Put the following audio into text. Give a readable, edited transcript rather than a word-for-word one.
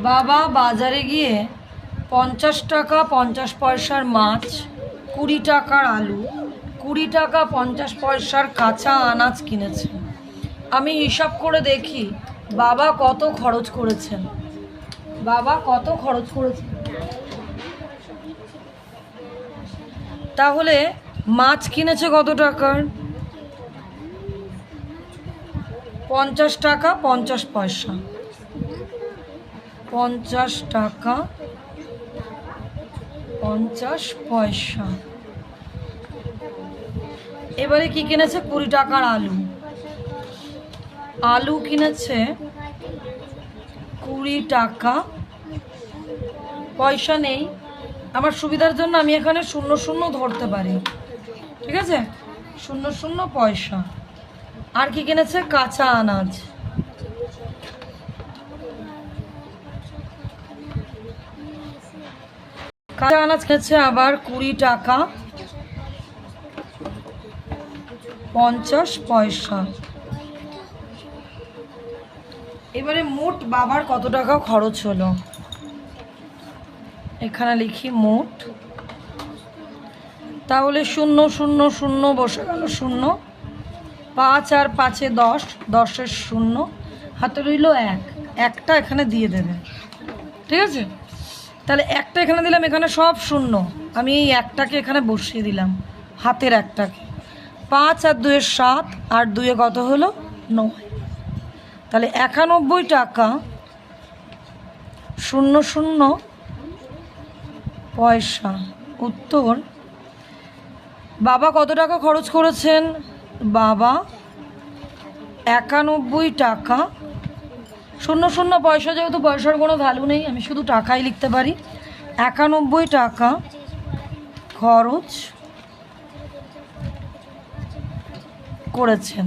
বাবা বাজারে গিয়ে 50 টাকা 50 পয়সার মাছ, 20 টাকার আলু, 20 টাকা 50 পয়সার কাঁচা আনাজ কিনেছে। আমি হিসাব করে দেখি বাবা কত খরচ করেছেন। তাহলে মাছ কিনেছে কত টাকার? 50 টাকা 50 পয়সা। 50 টাকা 50 পয়সা। এবারে কি কিনেছে? 20 টাকার আলু। আলু কিনেছে 20 টাকা। পয়সা নেই, আমার সুবিধার জন্য আমি এখানে 00 ধরতে পারি, ঠিক আছে? 00 পয়সা। আর কি কিনেছে? কাঁচা আনাজ। কাঁচা আনাজ কিনেছে আবার 20 টাকা 50 পয়সা। এবারে মোট বাবার কত টাকা খরচ হলো এখানে লিখি মোট। তাহলে 000 বসে গেল 0, 5 আর 5 এ 10, 10-এর 0, হাতে রইল 1, একটা এখানে দিয়ে দেবে, ঠিক আছে? তাহলে একটা এখানে দিলাম, এখানে সব 0, আমি এই একটাকে এখানে বসিয়ে দিলাম, হাতের একটাকে। 5 আর 2 এর 7, আর 2 এ কত হলো? 9। তাহলে 91 টাকা 00 পয়সা। উত্তর, বাবা কত টাকা খরচ করেছেন? বাবা 91 টাকা 00 পয়সা, যেহেতু পয়সার কোনো ভ্যালু নেই আমি শুধু টাকাই লিখতে পারি। 91 টাকা খরচ করেছেন।